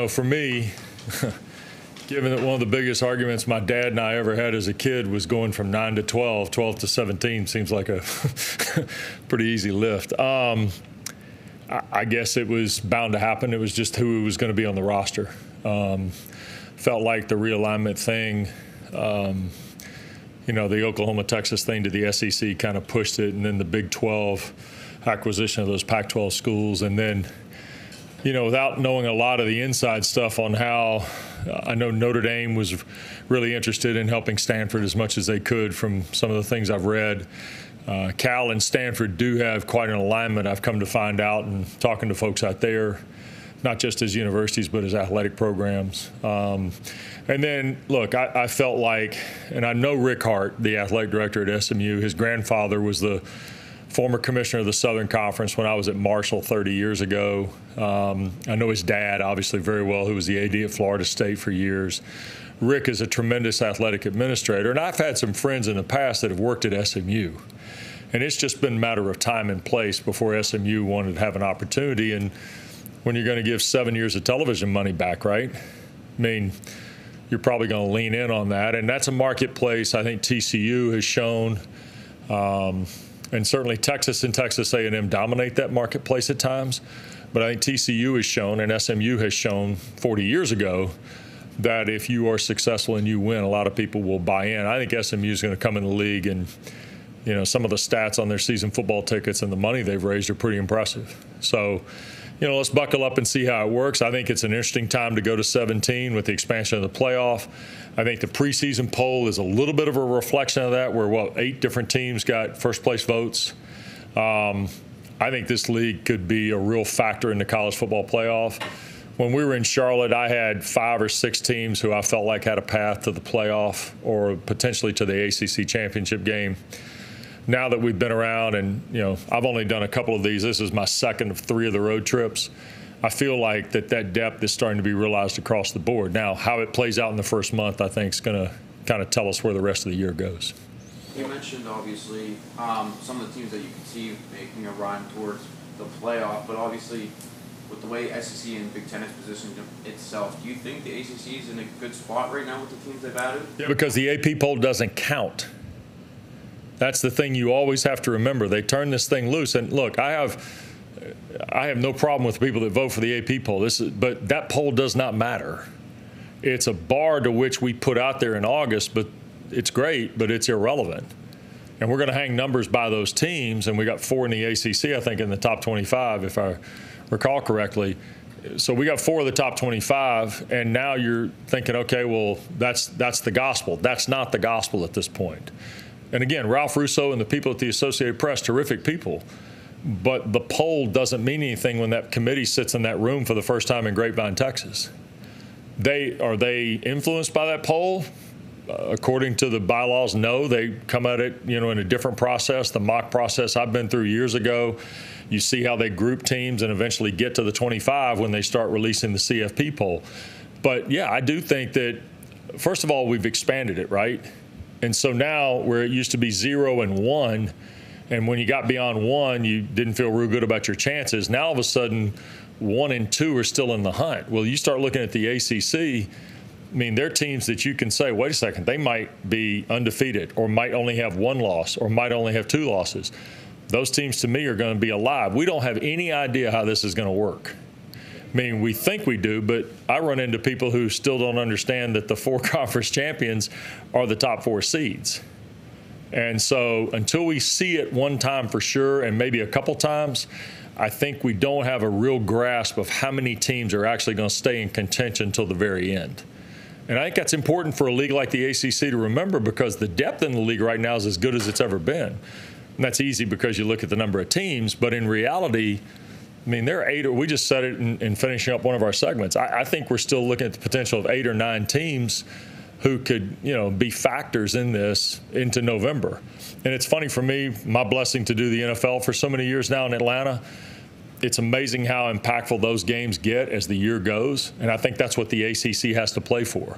For me, given that one of the biggest arguments my dad and I ever had as a kid was going from 9 to 12, 12 to 17 seems like a pretty easy lift. I guess it was bound to happen. It was just who was going to be on the roster. Felt like the realignment thing, the Oklahoma-Texas thing to the SEC kind of pushed it, and then the Big 12 acquisition of those Pac-12 schools. And then, without knowing a lot of the inside stuff on how, I know Notre Dame was really interested in helping Stanford as much as they could from some of the things I've read. Cal and Stanford do have quite an alignment, I've come to find out, and talking to folks out there, not just as universities but as athletic programs. And then, look, I felt like, and I know Rick Hart, the athletic director at SMU, his grandfather was the former commissioner of the Southern Conference when I was at Marshall 30 years ago. I know his dad, obviously, very well, who was the AD at Florida State for years. Rick is a tremendous athletic administrator, and I've had some friends in the past that have worked at SMU. And it's just been a matter of time and place before SMU wanted to have an opportunity. And when you're going to give 7 years of television money back, right? I mean, you're probably going to lean in on that. And that's a marketplace I think TCU has shown. And certainly Texas and Texas A&M dominate that marketplace at times. But I think TCU has shown, and SMU has shown 40 years ago, that if you are successful and you win, a lot of people will buy in. I think SMU is going to come in the league, and some of the stats on their season football tickets and the money they've raised are pretty impressive. So, let's buckle up and see how it works. I think it's an interesting time to go to 17 with the expansion of the playoff. I think the preseason poll is a little bit of a reflection of that, where, 8 different teams got first-place votes. I think this league could be a real factor in the college football playoff. When we were in Charlotte, I had 5 or 6 teams who I felt like had a path to the playoff or potentially to the ACC championship game. Now that we've been around and, I've only done a couple of these. This is my second of 3 of the road trips. I feel like that depth is starting to be realized across the board. Now, how it plays out in the first month, I think, is going to kind of tell us where the rest of the year goes. You mentioned, obviously, some of the teams that you could see making a run towards the playoff, but obviously with the way SEC and Big Ten has positioned itself, do you think the ACC is in a good spot right now with the teams they've added? Yeah, because the AP poll doesn't count. That's the thing you always have to remember. They turn this thing loose. And look, I have no problem with the people that vote for the AP poll. But that poll does not matter. It's a bar to which we put out there in August, but it's great, but it's irrelevant. And we're going to hang numbers by those teams, and we got 4 in the ACC, I think, in the top 25, if I recall correctly. So we got 4 of the top 25, and now you're thinking, okay, well, that's the gospel. That's not the gospel at this point. And again, Ralph Russo and the people at the Associated Press, terrific people. But the poll doesn't mean anything when that committee sits in that room for the first time in Grapevine, Texas. Are they influenced by that poll? According to the bylaws, no. They come at it, in a different process, the mock process I've been through years ago. You see how they group teams and eventually get to the 25 when they start releasing the CFP poll. But, yeah, I do think that, first of all, we've expanded it, right? And so now where it used to be 0 and 1, and when you got beyond 1, you didn't feel real good about your chances. Now all of a sudden 1 and 2 are still in the hunt. Well, you start looking at the ACC. I mean, they're teams that you can say, wait a second, they might be undefeated or might only have 1 loss or might only have 2 losses. Those teams, to me, are going to be alive. We don't have any idea how this is going to work. I mean, we think we do, but I run into people who still don't understand that the 4 conference champions are the top 4 seeds. And so until we see it one time for sure, and maybe a couple times, I think we don't have a real grasp of how many teams are actually going to stay in contention until the very end. And I think that's important for a league like the ACC to remember, because the depth in the league right now is as good as it's ever been. And that's easy because you look at the number of teams, but in reality, I mean, there are 8, we just said it in finishing up one of our segments. I think we're still looking at the potential of 8 or 9 teams who could, be factors in this into November. And it's funny for me, my blessing to do the NFL for so many years now in Atlanta, it's amazing how impactful those games get as the year goes. And I think that's what the ACC has to play for.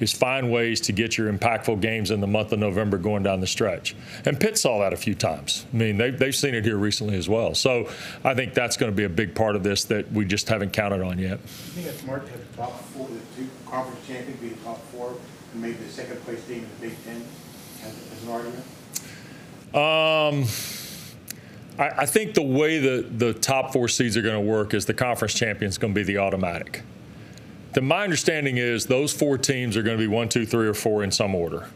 is find ways to get your impactful games in the month of November going down the stretch. And Pitt saw that a few times. I mean, they've seen it here recently as well. So I think that's going to be a big part of this that we just haven't counted on yet. You think it's smart to have the top four, the two conference champions be the top four, and maybe the second place team in the Big Ten as an argument? I think the way the top four seeds are going to work is the conference champion is going to be the automatic. My understanding is those four teams are going to be 1, 2, 3, or 4 in some order.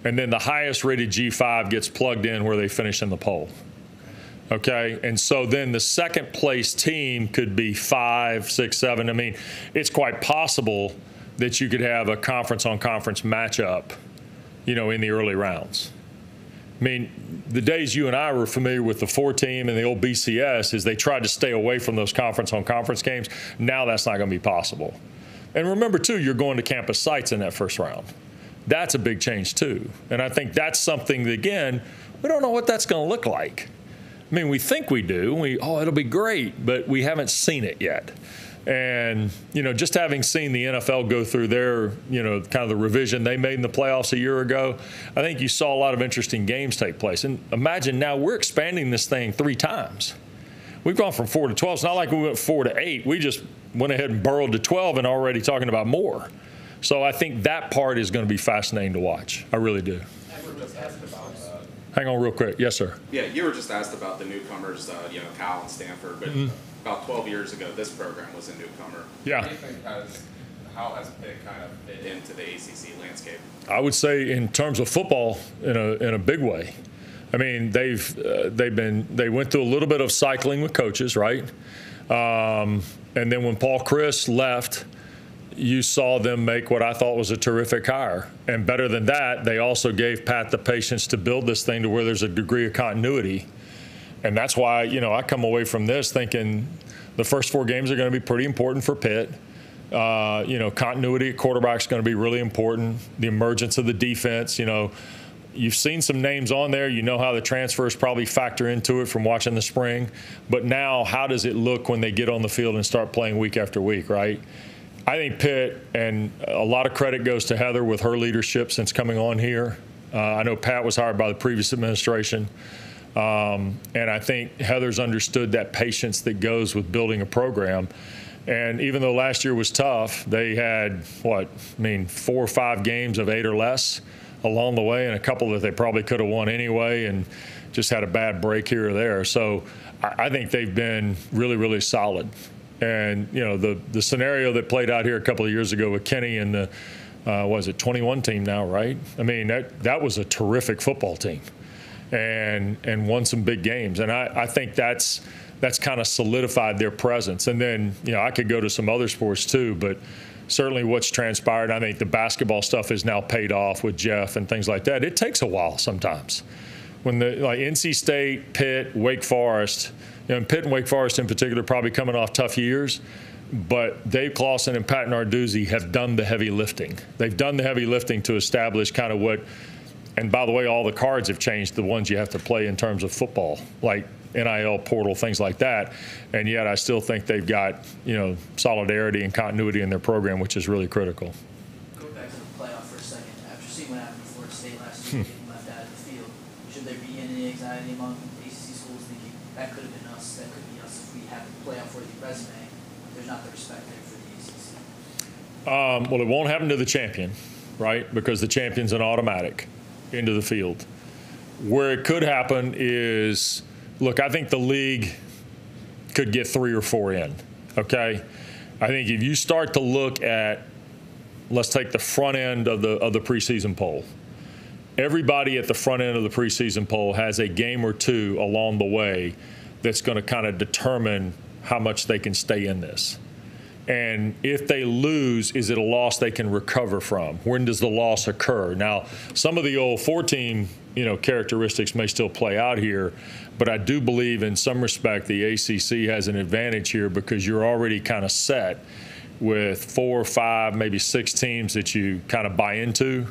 And then the highest rated G5 gets plugged in where they finish in the poll. Okay? And so then the second place team could be 5, 6, 7. I mean, it's quite possible that you could have a conference on conference matchup, in the early rounds. I mean, the days you and I were familiar with the 4 team and the old BCS is they tried to stay away from those conference on conference games. Now that's not going to be possible. And remember, too, you're going to campus sites in that first round. That's a big change, too. And I think that's something that, again, we don't know what that's going to look like. I mean, we think we do. It'll be great, but we haven't seen it yet. And, just having seen the NFL go through their, kind of the revision they made in the playoffs a year ago, I think you saw a lot of interesting games take place. And imagine now we're expanding this thing 3 times. We've gone from 4 to 12. It's not like we went 4 to 8. We just went ahead and burrowed to 12 and already talking about more. So I think that part is going to be fascinating to watch. I really do. Hang on real quick. Yes, sir. Yeah, you were just asked about the newcomers, Cal and Stanford, but about 12 years ago, this program was a newcomer. Yeah. How has Pitt kind of fit into the ACC landscape? I would say in terms of football, in a big way. I mean, they went through a little bit of cycling with coaches, right? And then when Paul Chris left, you saw them make what I thought was a terrific hire. And better than that, they also gave Pat the patience to build this thing to where there's a degree of continuity. And that's why, I come away from this thinking the first 4 games are going to be pretty important for Pitt. Continuity at quarterback is going to be really important. The emergence of the defense, you've seen some names on there. You know how the transfers probably factor into it from watching the spring. But now, how does it look when they get on the field and start playing week after week, right? I think Pitt, and a lot of credit goes to Heather with her leadership since coming on here. I know Pat was hired by the previous administration. And I think Heather's understood that patience that goes with building a program. And even though last year was tough, they had, 4 or 5 games of 8 or less along the way, and a couple that they probably could have won anyway and just had a bad break here or there. So I think they've been really, really solid. And, the scenario that played out here a couple of years ago with Kenny and the, 21 team now, right? I mean, that was a terrific football team and won some big games. And I think that's kind of solidified their presence. And then, I could go to some other sports too, but certainly what's transpired, I think the basketball stuff is now paid off with Jeff and things like that. It takes a while sometimes. When NC State, Pitt, Wake Forest, and Pitt and Wake Forest in particular probably coming off tough years, but Dave Clawson and Pat Narduzzi have done the heavy lifting. They've done the heavy lifting to establish kind of what, and by the way, all the cards have changed, the ones you have to play in terms of football, like NIL portal, things like that. And yet I still think they've got, solidarity and continuity in their program, which is really critical. Go back to the playoff for a second. After seeing what happened to Florida State last year, getting left out of the field, should there be any anxiety among ACC schools thinking that could have been us, that could be us if we have a playoff-worthy resume? There's not the respect there for the ACC. Well, it won't happen to the champion, right? Because the champion's an automatic into the field. Where it could happen is, look, I think the league could get 3 or 4 in, okay? I think if you start to look at, let's take the front end of the preseason poll. Everybody at the front end of the preseason poll has a game or 2 along the way that's going to kind of determine how much they can stay in this. And if they lose, is it a loss they can recover from? When does the loss occur? Now, some of the old 4-team, characteristics may still play out here, but I do believe in some respect the ACC has an advantage here because you're already kind of set with 4 or 5, maybe 6 teams that you kind of buy into,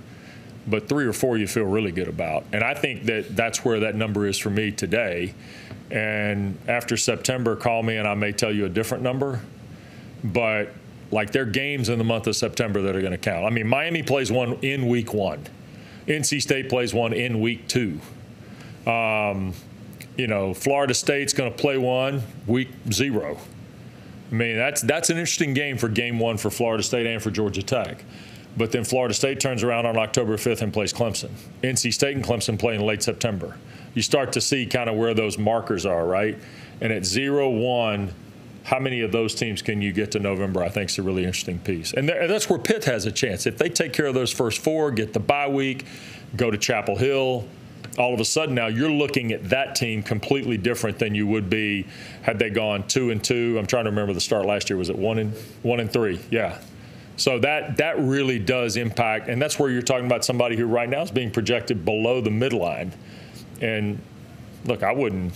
but 3 or 4 you feel really good about. And I think that's where that number is for me today. And after September, call me and I may tell you a different number. But Like, there are games in the month of September that are going to count. I mean, Miami plays one in week 1. NC State plays one in week 2. Florida State's going to play one week 0. I mean, that's an interesting game for game 1 for Florida State and for Georgia Tech. But then Florida State turns around on October 5th and plays Clemson. NC State and Clemson play in late September. You start to see kind of where those markers are, right? And at 0-1, how many of those teams can you get to November, I think is a really interesting piece. And that's where Pitt has a chance. If they take care of those first 4, get the bye week, go to Chapel Hill, all of a sudden now you're looking at that team completely different than you would be had they gone 2-2. I'm trying to remember the start last year. Was it 1-3? Yeah. So that really does impact, and that's where you're talking about somebody who right now is being projected below the midline. And look, I wouldn't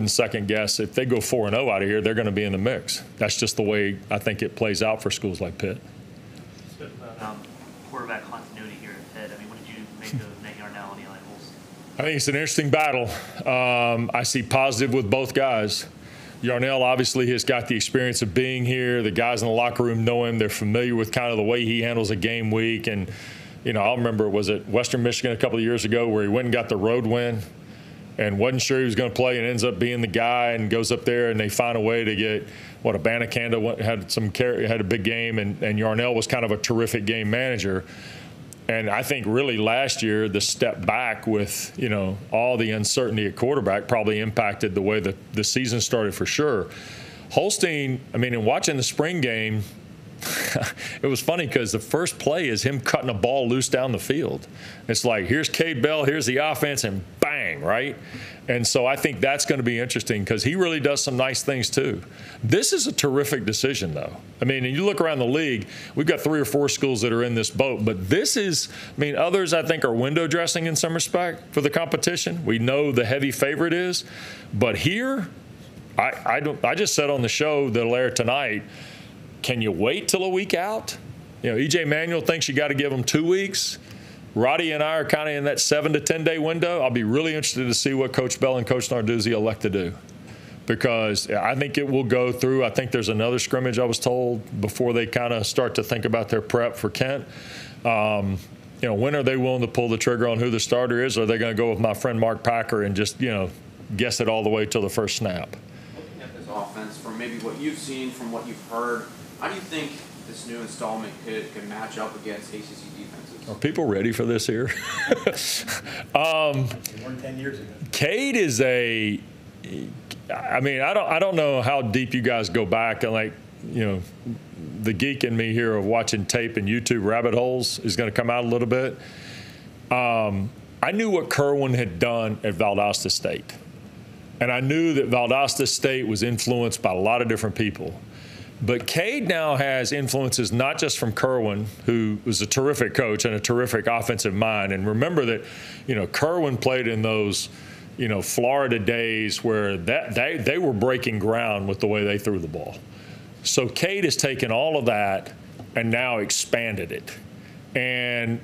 second guess if they go 4-0 out of here, they're going to be in the mix. That's just the way I think it plays out for schools like Pitt. Quarterback continuity here at Pitt. I mean, what did you make of Nate Yarnell and Eli Holst? I think it's an interesting battle. I see positive with both guys. Yarnell obviously has got the experience of being here. The guys in the locker room know him. They're familiar with kind of the way he handles a game week. And, I'll remember, was it Western Michigan a couple of years ago where he went and got the road win and wasn't sure he was going to play and ends up being the guy and goes up there and they find a way to get, Abanikanda had a big game and Yarnell was kind of a terrific game manager. And I think really last year, the step back with, all the uncertainty at quarterback probably impacted the way the season started for sure. Holstein, in watching the spring game, it was funny because the first play is him cutting a ball loose down the field. It's like, here's Cade Bell, here's the offense, and bang, right? And so I think that's going to be interesting because he really does some nice things too. This is a terrific decision, though. And you look around the league, we've got 3 or 4 schools that are in this boat, but this is, others I think are window dressing in some respect for the competition. We know the heavy favorite is, but here, I just said on the show that'll air tonight, can you wait till a week out? E.J. Manuel thinks you got to give him 2 weeks. Roddy and I are kind of in that 7 to 10 day window. I'll be really interested to see what Coach Bell and Coach Narduzzi elect to do, because I think it will go through. I think there's another scrimmage, I was told, before they kind of start to think about their prep for Kent. When are they willing to pull the trigger on who the starter is? Or are they going to go with my friend Mark Packer and just, guess it all the way till the first snap? Looking at this offense, from maybe what you've seen, from what you've heard, how do you think this new installment could match up against ACC defenses? Are people ready for this here? They weren't 10 years ago. Cade is I don't know how deep you guys go back, and the geek in me here of watching tape and YouTube rabbit holes is going to come out a little bit. I knew what Kerwin had done at Valdosta State, and I knew that Valdosta State was influenced by a lot of different people. But Cade now has influences not just from Kerwin, who was a terrific coach and a terrific offensive mind. And remember that, Kerwin played in those, Florida days where they were breaking ground with the way they threw the ball. So Cade has taken all of that and now expanded it. And,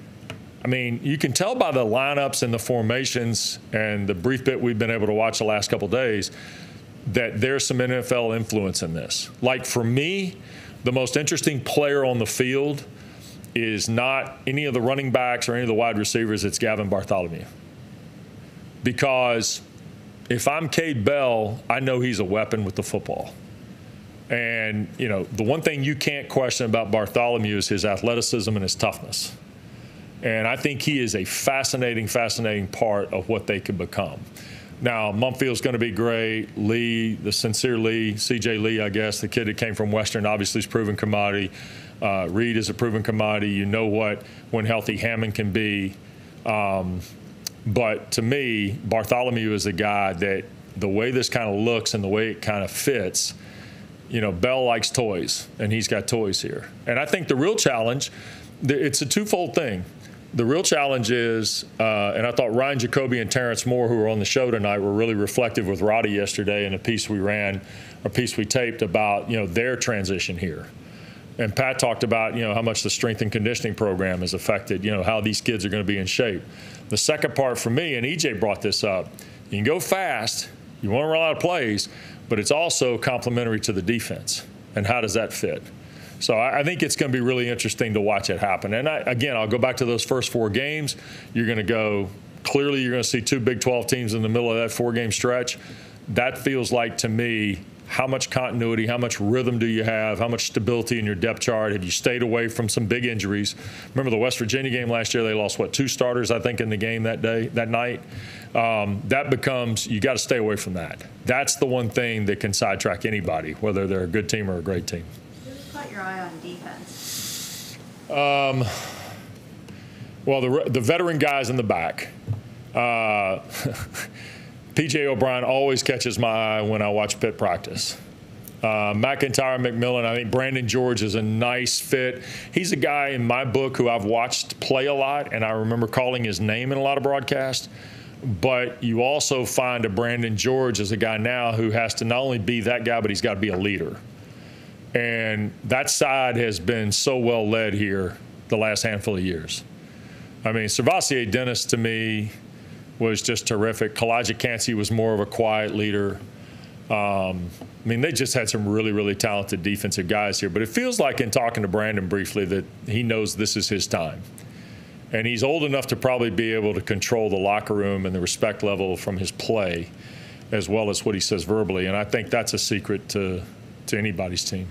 you can tell by the lineups and the formations and the brief bit we've been able to watch the last couple of days that there's some NFL influence in this. Like, for me, the most interesting player on the field is not any of the running backs or any of the wide receivers, it's Gavin Bartholomew. Because if I'm Cade Bell, I know he's a weapon with the football. And, the one thing you can't question about Bartholomew is his athleticism and his toughness. And I think he is a fascinating part of what they could become. Now, Mumfield's going to be great. Lee, the sincere Lee, C.J. Lee, I guess, the kid that came from Western, obviously is proven commodity. Reed is a proven commodity. You know what, when healthy, Hammond can be. But to me, Bartholomew is a guy that the way this kind of looks and the way it kind of fits, Bell likes toys, and he's got toys here. And I think the real challenge, it's a twofold thing. The real challenge is, and I thought Ryan Jacoby and Terrence Moore, who were on the show tonight, were really reflective with Roddy yesterday in a piece we taped about, their transition here. And Pat talked about, how much the strength and conditioning program has affected, how these kids are going to be in shape. The second part for me, and EJ brought this up, you can go fast, you want to run a lot of plays, but it's also complementary to the defense. And how does that fit? So I think it's going to be really interesting to watch it happen. And again, I'll go back to those first 4 games. You're going to go, clearly you're going to see 2 Big 12 teams in the middle of that 4-game stretch. That feels like, to me, how much continuity, how much rhythm do you have, how much stability in your depth chart? Have you stayed away from some big injuries? Remember the West Virginia game last year, they lost, 2 starters, I think, in the game that night. That becomes, you got to stay away from that. That's the one thing that can sidetrack anybody, whether they're a good team or a great team. Who's caught your eye on defense? Well, the veteran guys in the back. P.J. O'Brien always catches my eye when I watch Pitt practice. McIntyre, McMillan, I think Brandon George is a nice fit. He's a guy in my book who I've watched play a lot, and I remember calling his name in a lot of broadcasts. But you also find a Brandon George as a guy now who has to not only be that guy, but he's got to be a leader. And that side has been so well led here the last handful of years. I mean, Servassier Dennis, to me, was just terrific. Kalijah Cansey was more of a quiet leader. I mean, they just had some really, really talented defensive guys here. But it feels like, in talking to Brandon briefly, that he knows this is his time. And he's old enough to probably be able to control the locker room and the respect level from his play, as well as what he says verbally. And I think that's a secret to anybody's team.